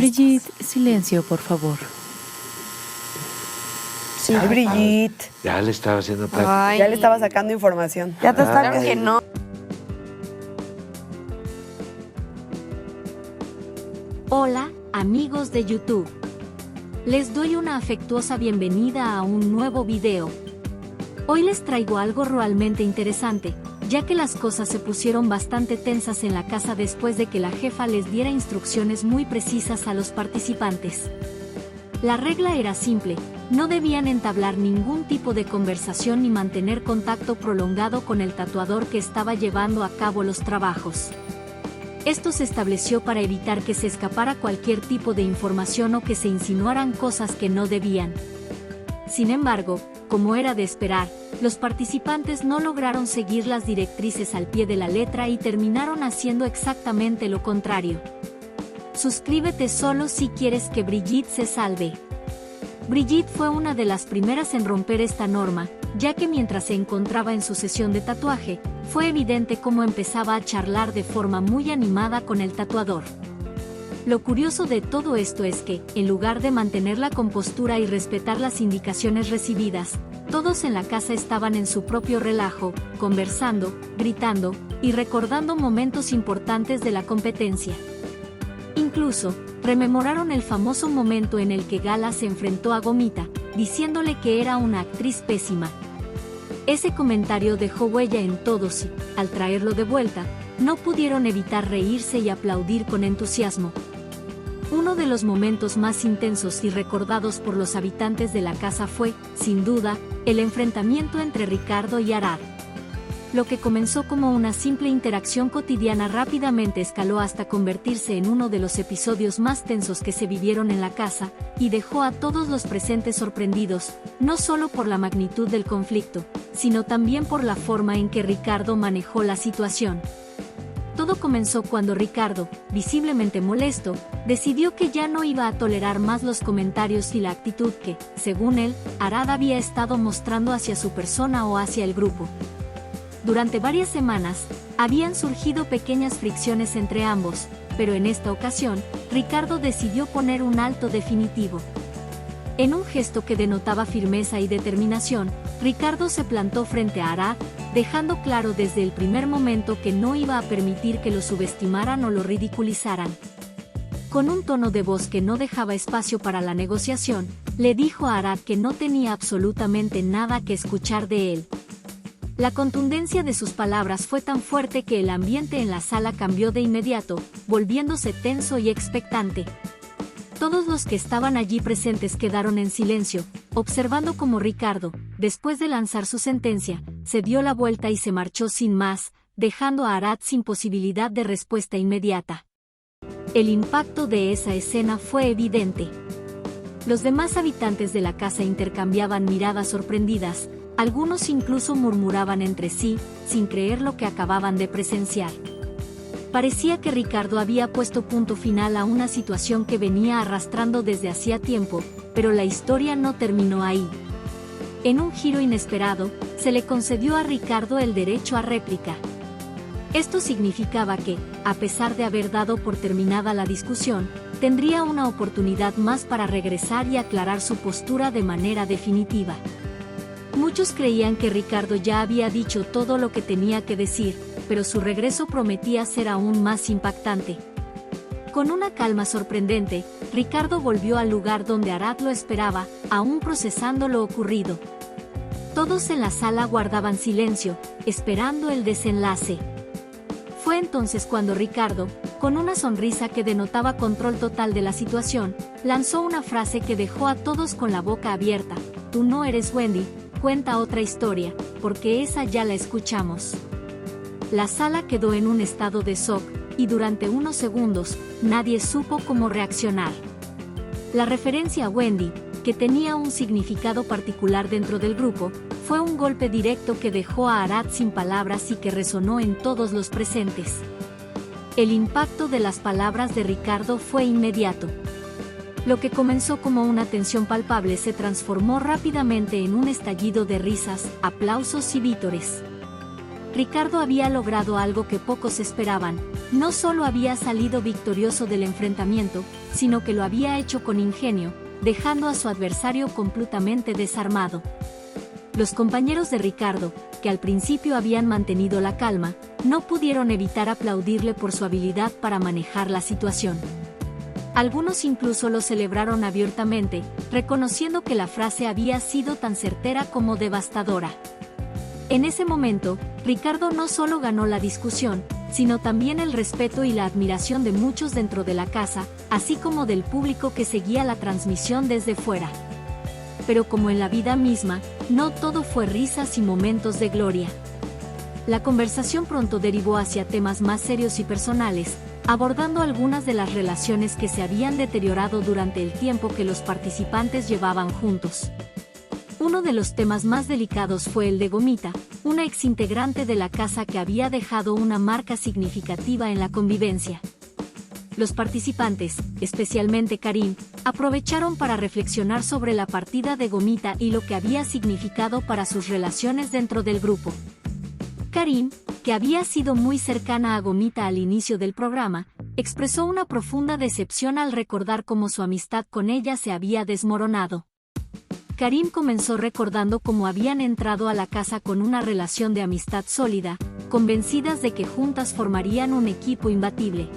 Brigitte, silencio, por favor. Sí, Brigitte. Ya le estaba haciendo práctica. Ay. Ya le estaba sacando información. Ya te está Claro que no. Hola, amigos de YouTube. Les doy una afectuosa bienvenida a un nuevo video. Hoy les traigo algo realmente interesante, ya que las cosas se pusieron bastante tensas en la casa después de que la jefa les diera instrucciones muy precisas a los participantes. La regla era simple, no debían entablar ningún tipo de conversación ni mantener contacto prolongado con el tatuador que estaba llevando a cabo los trabajos. Esto se estableció para evitar que se escapara cualquier tipo de información o que se insinuaran cosas que no debían. Sin embargo, como era de esperar, los participantes no lograron seguir las directrices al pie de la letra y terminaron haciendo exactamente lo contrario. Suscríbete solo si quieres que Brigitte se salve. Brigitte fue una de las primeras en romper esta norma, ya que mientras se encontraba en su sesión de tatuaje, fue evidente cómo empezaba a charlar de forma muy animada con el tatuador. Lo curioso de todo esto es que, en lugar de mantener la compostura y respetar las indicaciones recibidas, todos en la casa estaban en su propio relajo, conversando, gritando y recordando momentos importantes de la competencia. Incluso, rememoraron el famoso momento en el que Gala se enfrentó a Gomita, diciéndole que era una actriz pésima. Ese comentario dejó huella en todos y, al traerlo de vuelta, no pudieron evitar reírse y aplaudir con entusiasmo. Uno de los momentos más intensos y recordados por los habitantes de la casa fue, sin duda, el enfrentamiento entre Ricardo y Arad. Lo que comenzó como una simple interacción cotidiana rápidamente escaló hasta convertirse en uno de los episodios más tensos que se vivieron en la casa, y dejó a todos los presentes sorprendidos, no solo por la magnitud del conflicto, sino también por la forma en que Ricardo manejó la situación. Todo comenzó cuando Ricardo, visiblemente molesto, decidió que ya no iba a tolerar más los comentarios y la actitud que, según él, Arad había estado mostrando hacia su persona o hacia el grupo. Durante varias semanas, habían surgido pequeñas fricciones entre ambos, pero en esta ocasión, Ricardo decidió poner un alto definitivo. En un gesto que denotaba firmeza y determinación, Ricardo se plantó frente a Arad, dejando claro desde el primer momento que no iba a permitir que lo subestimaran o lo ridiculizaran. Con un tono de voz que no dejaba espacio para la negociación, le dijo a Arad que no tenía absolutamente nada que escuchar de él. La contundencia de sus palabras fue tan fuerte que el ambiente en la sala cambió de inmediato, volviéndose tenso y expectante. Todos los que estaban allí presentes quedaron en silencio, observando cómo Ricardo, después de lanzar su sentencia, se dio la vuelta y se marchó sin más, dejando a Arad sin posibilidad de respuesta inmediata. El impacto de esa escena fue evidente. Los demás habitantes de la casa intercambiaban miradas sorprendidas, algunos incluso murmuraban entre sí, sin creer lo que acababan de presenciar. Parecía que Ricardo había puesto punto final a una situación que venía arrastrando desde hacía tiempo, pero la historia no terminó ahí. En un giro inesperado, se le concedió a Ricardo el derecho a réplica. Esto significaba que, a pesar de haber dado por terminada la discusión, tendría una oportunidad más para regresar y aclarar su postura de manera definitiva. Muchos creían que Ricardo ya había dicho todo lo que tenía que decir, pero su regreso prometía ser aún más impactante. Con una calma sorprendente, Ricardo volvió al lugar donde Arad lo esperaba, aún procesando lo ocurrido. Todos en la sala guardaban silencio, esperando el desenlace. Fue entonces cuando Ricardo, con una sonrisa que denotaba control total de la situación, lanzó una frase que dejó a todos con la boca abierta: «Tú no eres Wendy, cuenta otra historia, porque esa ya la escuchamos». La sala quedó en un estado de shock, y durante unos segundos, nadie supo cómo reaccionar. La referencia a Wendy, que tenía un significado particular dentro del grupo, fue un golpe directo que dejó a Arad sin palabras y que resonó en todos los presentes. El impacto de las palabras de Ricardo fue inmediato. Lo que comenzó como una tensión palpable se transformó rápidamente en un estallido de risas, aplausos y vítores. Ricardo había logrado algo que pocos esperaban. No solo había salido victorioso del enfrentamiento, sino que lo había hecho con ingenio, dejando a su adversario completamente desarmado. Los compañeros de Ricardo, que al principio habían mantenido la calma, no pudieron evitar aplaudirle por su habilidad para manejar la situación. Algunos incluso lo celebraron abiertamente, reconociendo que la frase había sido tan certera como devastadora. En ese momento, Ricardo no solo ganó la discusión, sino también el respeto y la admiración de muchos dentro de la casa, así como del público que seguía la transmisión desde fuera. Pero como en la vida misma, no todo fue risas y momentos de gloria. La conversación pronto derivó hacia temas más serios y personales, abordando algunas de las relaciones que se habían deteriorado durante el tiempo que los participantes llevaban juntos. Uno de los temas más delicados fue el de Gomita, una exintegrante de la casa que había dejado una marca significativa en la convivencia. Los participantes, especialmente Karim, aprovecharon para reflexionar sobre la partida de Gomita y lo que había significado para sus relaciones dentro del grupo. Karim, que había sido muy cercana a Gomita al inicio del programa, expresó una profunda decepción al recordar cómo su amistad con ella se había desmoronado. Karim comenzó recordando cómo habían entrado a la casa con una relación de amistad sólida, convencidas de que juntas formarían un equipo imbatible.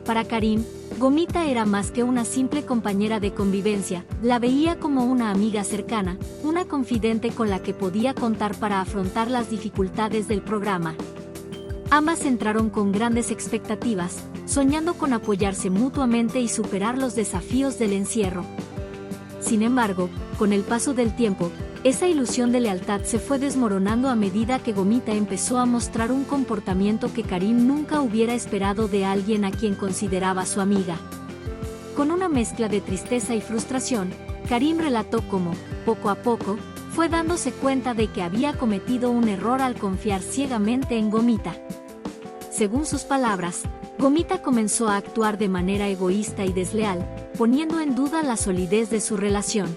Para Karim, Gomita era más que una simple compañera de convivencia, la veía como una amiga cercana, una confidente con la que podía contar para afrontar las dificultades del programa. Ambas entraron con grandes expectativas, soñando con apoyarse mutuamente y superar los desafíos del encierro. Sin embargo, con el paso del tiempo, esa ilusión de lealtad se fue desmoronando a medida que Gomita empezó a mostrar un comportamiento que Karim nunca hubiera esperado de alguien a quien consideraba su amiga. Con una mezcla de tristeza y frustración, Karim relató cómo, poco a poco, fue dándose cuenta de que había cometido un error al confiar ciegamente en Gomita. Según sus palabras, Gomita comenzó a actuar de manera egoísta y desleal, poniendo en duda la solidez de su relación.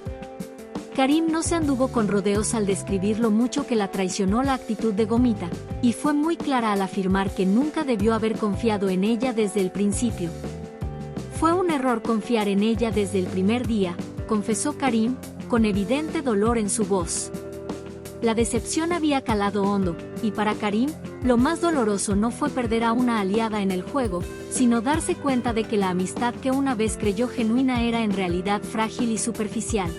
Karim no se anduvo con rodeos al describir lo mucho que la traicionó la actitud de Gomita, y fue muy clara al afirmar que nunca debió haber confiado en ella desde el principio. Fue un error confiar en ella desde el primer día, confesó Karim, con evidente dolor en su voz. La decepción había calado hondo, y para Karim, lo más doloroso no fue perder a una aliada en el juego, sino darse cuenta de que la amistad que una vez creyó genuina era en realidad frágil y superficial.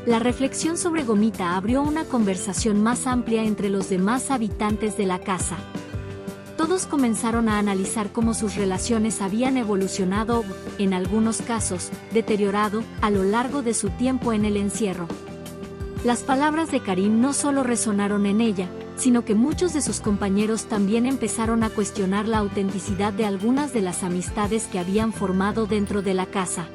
La reflexión sobre Gomita abrió una conversación más amplia entre los demás habitantes de la casa. Todos comenzaron a analizar cómo sus relaciones habían evolucionado, en algunos casos, deteriorado, a lo largo de su tiempo en el encierro. Las palabras de Karim no solo resonaron en ella, sino que muchos de sus compañeros también empezaron a cuestionar la autenticidad de algunas de las amistades que habían formado dentro de la casa.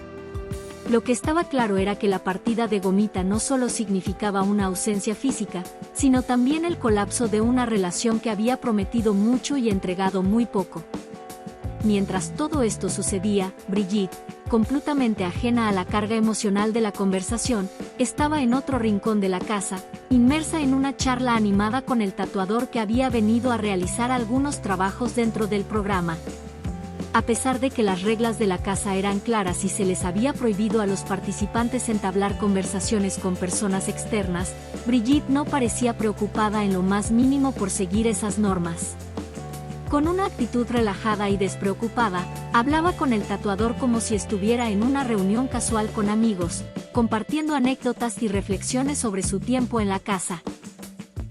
Lo que estaba claro era que la partida de Gomita no solo significaba una ausencia física, sino también el colapso de una relación que había prometido mucho y entregado muy poco. Mientras todo esto sucedía, Brigitte, completamente ajena a la carga emocional de la conversación, estaba en otro rincón de la casa, inmersa en una charla animada con el tatuador que había venido a realizar algunos trabajos dentro del programa. A pesar de que las reglas de la casa eran claras y se les había prohibido a los participantes entablar conversaciones con personas externas, Brigitte no parecía preocupada en lo más mínimo por seguir esas normas. Con una actitud relajada y despreocupada, hablaba con el tatuador como si estuviera en una reunión casual con amigos, compartiendo anécdotas y reflexiones sobre su tiempo en la casa.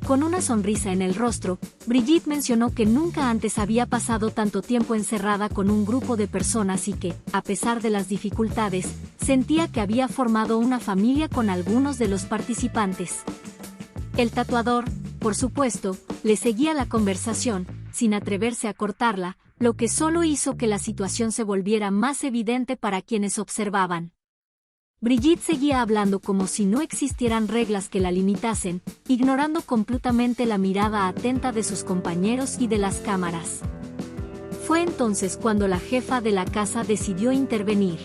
Con una sonrisa en el rostro, Brigitte mencionó que nunca antes había pasado tanto tiempo encerrada con un grupo de personas y que, a pesar de las dificultades, sentía que había formado una familia con algunos de los participantes. El tatuador, por supuesto, le seguía la conversación, sin atreverse a cortarla, lo que solo hizo que la situación se volviera más evidente para quienes observaban. Brigitte seguía hablando como si no existieran reglas que la limitasen, ignorando completamente la mirada atenta de sus compañeros y de las cámaras. Fue entonces cuando la jefa de la casa decidió intervenir.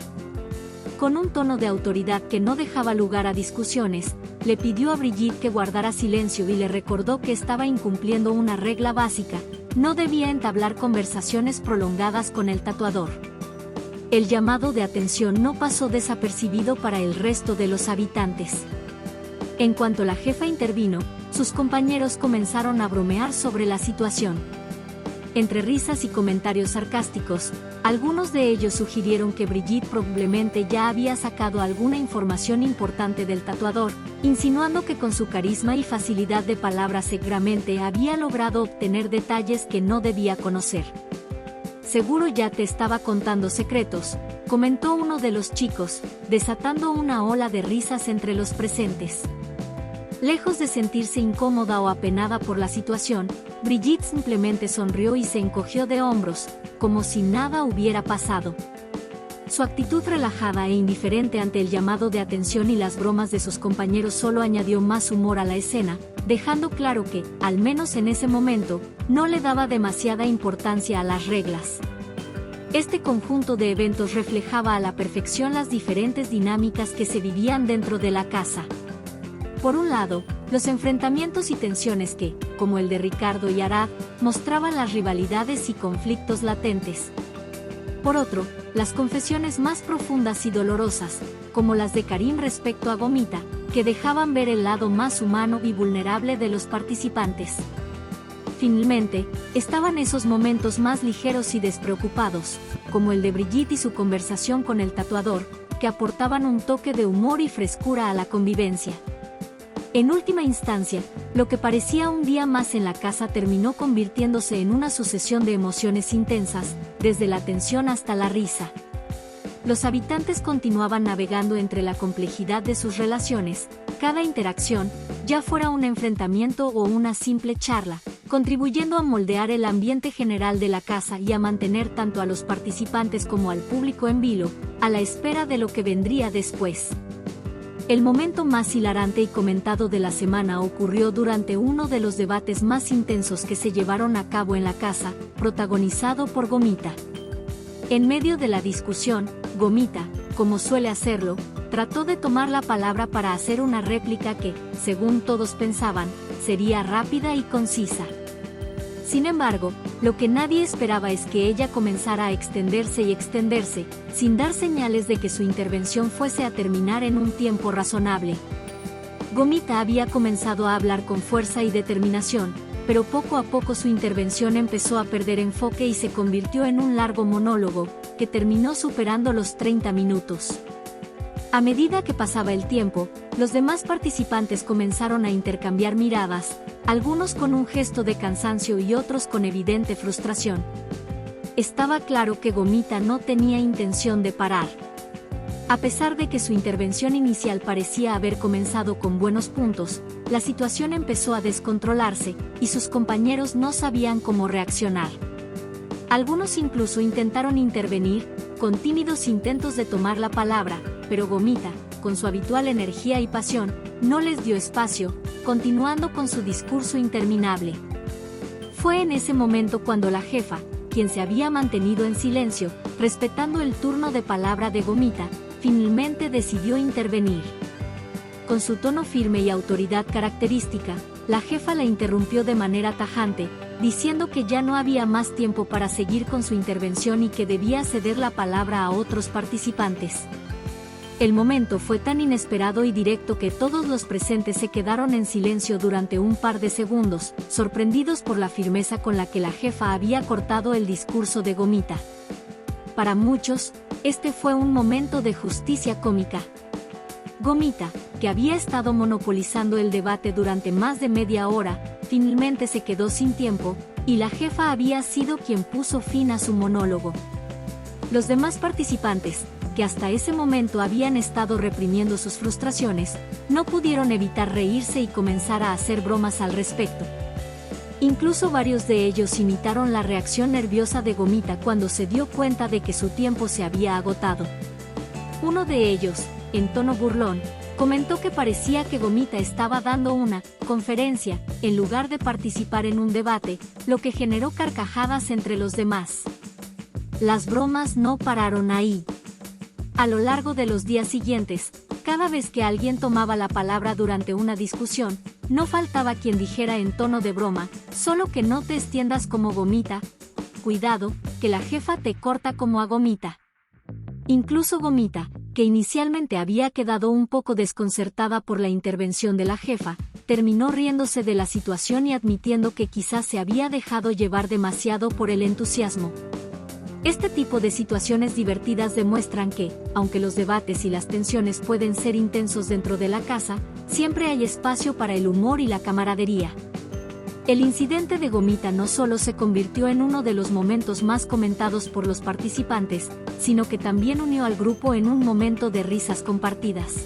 Con un tono de autoridad que no dejaba lugar a discusiones, le pidió a Brigitte que guardara silencio y le recordó que estaba incumpliendo una regla básica: no debía entablar conversaciones prolongadas con el tatuador. El llamado de atención no pasó desapercibido para el resto de los habitantes. En cuanto la jefa intervino, sus compañeros comenzaron a bromear sobre la situación. Entre risas y comentarios sarcásticos, algunos de ellos sugirieron que Brigitte probablemente ya había sacado alguna información importante del tatuador, insinuando que con su carisma y facilidad de palabra seguramente había logrado obtener detalles que no debía conocer. «Seguro ya te estaba contando secretos», comentó uno de los chicos, desatando una ola de risas entre los presentes. Lejos de sentirse incómoda o apenada por la situación, Brigitte simplemente sonrió y se encogió de hombros, como si nada hubiera pasado. Su actitud relajada e indiferente ante el llamado de atención y las bromas de sus compañeros solo añadió más humor a la escena, dejando claro que, al menos en ese momento, no le daba demasiada importancia a las reglas. Este conjunto de eventos reflejaba a la perfección las diferentes dinámicas que se vivían dentro de la casa. Por un lado, los enfrentamientos y tensiones que, como el de Ricardo y Arad, mostraban las rivalidades y conflictos latentes. Por otro, las confesiones más profundas y dolorosas, como las de Karim respecto a Gomita, que dejaban ver el lado más humano y vulnerable de los participantes. Finalmente, estaban esos momentos más ligeros y despreocupados, como el de Brigitte y su conversación con el tatuador, que aportaban un toque de humor y frescura a la convivencia. En última instancia, lo que parecía un día más en la casa terminó convirtiéndose en una sucesión de emociones intensas, desde la tensión hasta la risa. Los habitantes continuaban navegando entre la complejidad de sus relaciones, cada interacción, ya fuera un enfrentamiento o una simple charla, contribuyendo a moldear el ambiente general de la casa y a mantener tanto a los participantes como al público en vilo, a la espera de lo que vendría después. El momento más hilarante y comentado de la semana ocurrió durante uno de los debates más intensos que se llevaron a cabo en la casa, protagonizado por Gomita. En medio de la discusión, Gomita, como suele hacerlo, trató de tomar la palabra para hacer una réplica que, según todos pensaban, sería rápida y concisa. Sin embargo, lo que nadie esperaba es que ella comenzara a extenderse, sin dar señales de que su intervención fuese a terminar en un tiempo razonable. Gomita había comenzado a hablar con fuerza y determinación, pero poco a poco su intervención empezó a perder enfoque y se convirtió en un largo monólogo, que terminó superando los 30 minutos. A medida que pasaba el tiempo, los demás participantes comenzaron a intercambiar miradas, algunos con un gesto de cansancio y otros con evidente frustración. Estaba claro que Gomita no tenía intención de parar. A pesar de que su intervención inicial parecía haber comenzado con buenos puntos, la situación empezó a descontrolarse, y sus compañeros no sabían cómo reaccionar. Algunos incluso intentaron intervenir, con tímidos intentos de tomar la palabra, pero Gomita, con su habitual energía y pasión, no les dio espacio, continuando con su discurso interminable. Fue en ese momento cuando la jefa, quien se había mantenido en silencio, respetando el turno de palabra de Gomita, finalmente decidió intervenir. Con su tono firme y autoridad característica, la jefa la interrumpió de manera tajante, diciendo que ya no había más tiempo para seguir con su intervención y que debía ceder la palabra a otros participantes. El momento fue tan inesperado y directo que todos los presentes se quedaron en silencio durante un par de segundos, sorprendidos por la firmeza con la que la jefa había cortado el discurso de Gomita. Para muchos, este fue un momento de justicia cómica. Gomita, que había estado monopolizando el debate durante más de media hora, finalmente se quedó sin tiempo, y la jefa había sido quien puso fin a su monólogo. Los demás participantes, que hasta ese momento habían estado reprimiendo sus frustraciones, no pudieron evitar reírse y comenzar a hacer bromas al respecto. Incluso varios de ellos imitaron la reacción nerviosa de Gomita cuando se dio cuenta de que su tiempo se había agotado. Uno de ellos, en tono burlón, comentó que parecía que Gomita estaba dando una conferencia, en lugar de participar en un debate, lo que generó carcajadas entre los demás. Las bromas no pararon ahí. A lo largo de los días siguientes, Cada vez que alguien tomaba la palabra durante una discusión, no faltaba quien dijera en tono de broma, solo que no te extiendas como Gomita. Cuidado, que la jefa te corta como a Gomita. Incluso Gomita, que inicialmente había quedado un poco desconcertada por la intervención de la jefa, terminó riéndose de la situación y admitiendo que quizás se había dejado llevar demasiado por el entusiasmo. Este tipo de situaciones divertidas demuestran que, aunque los debates y las tensiones pueden ser intensos dentro de la casa, siempre hay espacio para el humor y la camaradería. El incidente de Gomita no solo se convirtió en uno de los momentos más comentados por los participantes, sino que también unió al grupo en un momento de risas compartidas.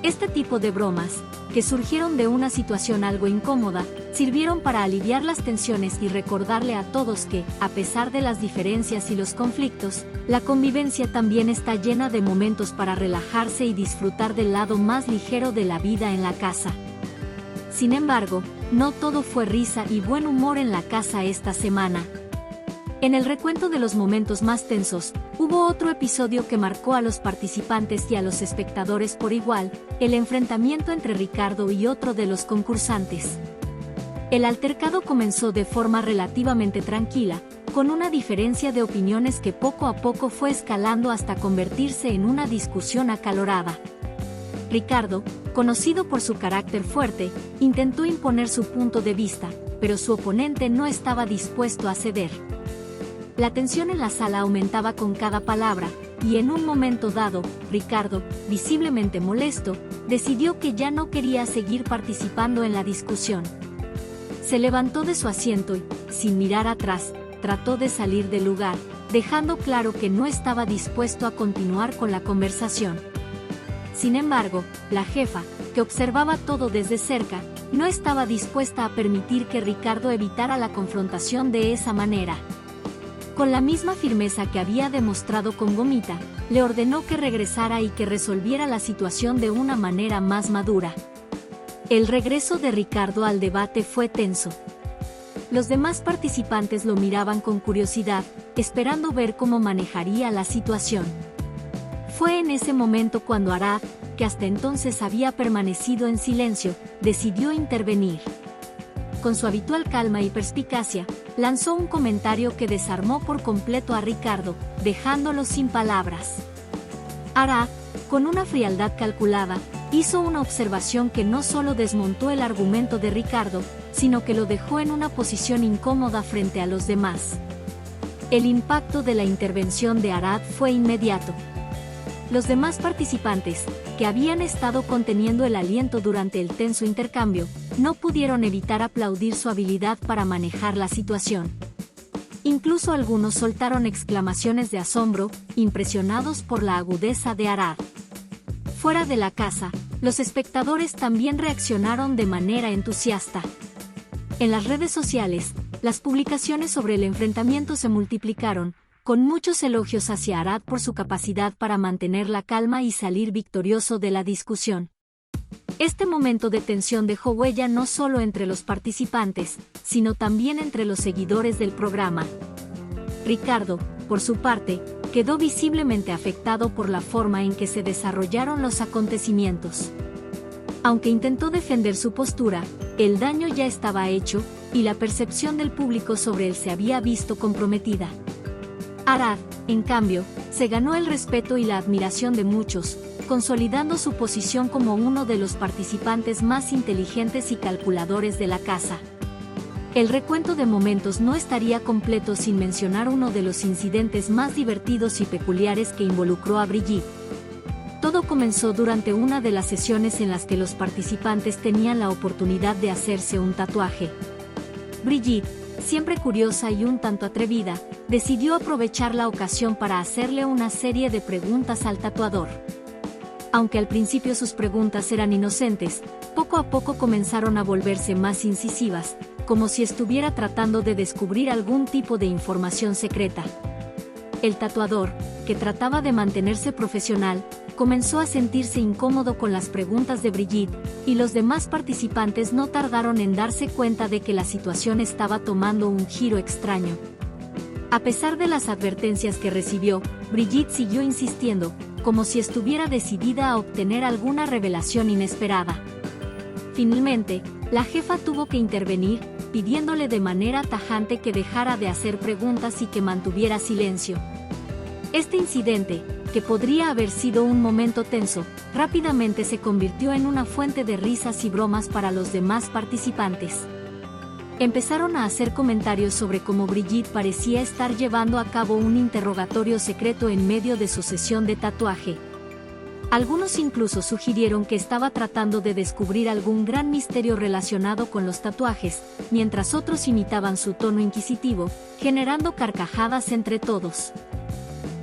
Este tipo de bromas, que surgieron de una situación algo incómoda, sirvieron para aliviar las tensiones y recordarle a todos que, a pesar de las diferencias y los conflictos, la convivencia también está llena de momentos para relajarse y disfrutar del lado más ligero de la vida en la casa. Sin embargo, no todo fue risa y buen humor en la casa esta semana. En el recuento de los momentos más tensos, hubo otro episodio que marcó a los participantes y a los espectadores por igual, el enfrentamiento entre Ricardo y otro de los concursantes. El altercado comenzó de forma relativamente tranquila, con una diferencia de opiniones que poco a poco fue escalando hasta convertirse en una discusión acalorada. Ricardo, conocido por su carácter fuerte, intentó imponer su punto de vista, pero su oponente no estaba dispuesto a ceder. La tensión en la sala aumentaba con cada palabra, y en un momento dado, Ricardo, visiblemente molesto, decidió que ya no quería seguir participando en la discusión. Se levantó de su asiento y, sin mirar atrás, trató de salir del lugar, dejando claro que no estaba dispuesto a continuar con la conversación. Sin embargo, la jefa, que observaba todo desde cerca, no estaba dispuesta a permitir que Ricardo evitara la confrontación de esa manera. Con la misma firmeza que había demostrado con Gomita, le ordenó que regresara y que resolviera la situación de una manera más madura. El regreso de Ricardo al debate fue tenso. Los demás participantes lo miraban con curiosidad, esperando ver cómo manejaría la situación. Fue en ese momento cuando Arad, que hasta entonces había permanecido en silencio, decidió intervenir. Con su habitual calma y perspicacia, lanzó un comentario que desarmó por completo a Ricardo, dejándolo sin palabras. Arad, con una frialdad calculada, hizo una observación que no solo desmontó el argumento de Ricardo, sino que lo dejó en una posición incómoda frente a los demás. El impacto de la intervención de Arad fue inmediato. Los demás participantes, que habían estado conteniendo el aliento durante el tenso intercambio, no pudieron evitar aplaudir su habilidad para manejar la situación. Incluso algunos soltaron exclamaciones de asombro, impresionados por la agudeza de Arad. Fuera de la casa, los espectadores también reaccionaron de manera entusiasta. En las redes sociales, las publicaciones sobre el enfrentamiento se multiplicaron, con muchos elogios hacia Arad por su capacidad para mantener la calma y salir victorioso de la discusión. Este momento de tensión dejó huella no solo entre los participantes, sino también entre los seguidores del programa. Ricardo, por su parte, quedó visiblemente afectado por la forma en que se desarrollaron los acontecimientos. Aunque intentó defender su postura, el daño ya estaba hecho, y la percepción del público sobre él se había visto comprometida. Arad, en cambio, se ganó el respeto y la admiración de muchos, consolidando su posición como uno de los participantes más inteligentes y calculadores de la casa. El recuento de momentos no estaría completo sin mencionar uno de los incidentes más divertidos y peculiares que involucró a Brigitte. Todo comenzó durante una de las sesiones en las que los participantes tenían la oportunidad de hacerse un tatuaje. Brigitte, siempre curiosa y un tanto atrevida, decidió aprovechar la ocasión para hacerle una serie de preguntas al tatuador. Aunque al principio sus preguntas eran inocentes, poco a poco comenzaron a volverse más incisivas, como si estuviera tratando de descubrir algún tipo de información secreta. El tatuador, que trataba de mantenerse profesional, comenzó a sentirse incómodo con las preguntas de Brigitte, y los demás participantes no tardaron en darse cuenta de que la situación estaba tomando un giro extraño. A pesar de las advertencias que recibió, Brigitte siguió insistiendo, como si estuviera decidida a obtener alguna revelación inesperada. Finalmente, la jefa tuvo que intervenir, pidiéndole de manera tajante que dejara de hacer preguntas y que mantuviera silencio. Este incidente, que podría haber sido un momento tenso, rápidamente se convirtió en una fuente de risas y bromas para los demás participantes. Empezaron a hacer comentarios sobre cómo Brigitte parecía estar llevando a cabo un interrogatorio secreto en medio de su sesión de tatuaje. Algunos incluso sugirieron que estaba tratando de descubrir algún gran misterio relacionado con los tatuajes, mientras otros imitaban su tono inquisitivo, generando carcajadas entre todos.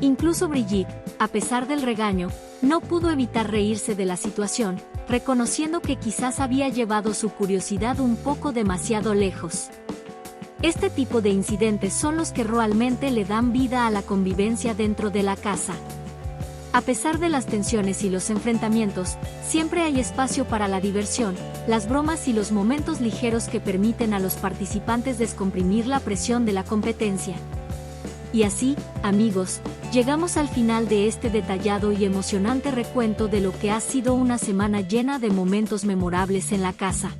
Incluso Brigitte, a pesar del regaño, no pudo evitar reírse de la situación, reconociendo que quizás había llevado su curiosidad un poco demasiado lejos. Este tipo de incidentes son los que realmente le dan vida a la convivencia dentro de la casa. A pesar de las tensiones y los enfrentamientos, siempre hay espacio para la diversión, las bromas y los momentos ligeros que permiten a los participantes descomprimir la presión de la competencia. Y así, amigos, llegamos al final de este detallado y emocionante recuento de lo que ha sido una semana llena de momentos memorables en la casa.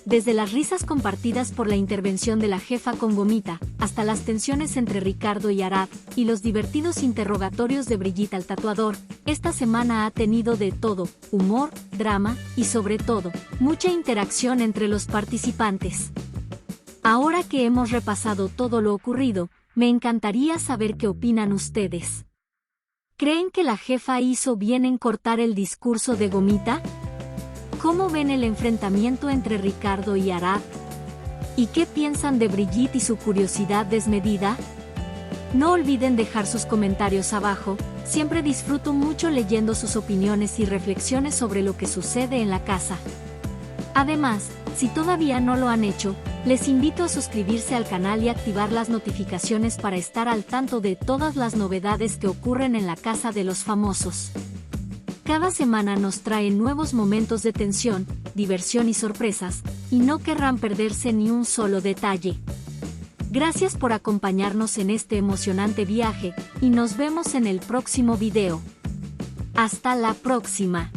Desde las risas compartidas por la intervención de la jefa con Gomita, hasta las tensiones entre Ricardo y Arad, y los divertidos interrogatorios de Brigitte al tatuador, esta semana ha tenido de todo: humor, drama, y sobre todo, mucha interacción entre los participantes. Ahora que hemos repasado todo lo ocurrido, me encantaría saber qué opinan ustedes. ¿Creen que la jefa hizo bien en cortar el discurso de Gomita? ¿Cómo ven el enfrentamiento entre Ricardo y Arad? ¿Y qué piensan de Brigitte y su curiosidad desmedida? No olviden dejar sus comentarios abajo, siempre disfruto mucho leyendo sus opiniones y reflexiones sobre lo que sucede en la casa. Además, si todavía no lo han hecho, les invito a suscribirse al canal y activar las notificaciones para estar al tanto de todas las novedades que ocurren en la casa de los famosos. Cada semana nos traen nuevos momentos de tensión, diversión y sorpresas, y no querrán perderse ni un solo detalle. Gracias por acompañarnos en este emocionante viaje, y nos vemos en el próximo video. Hasta la próxima.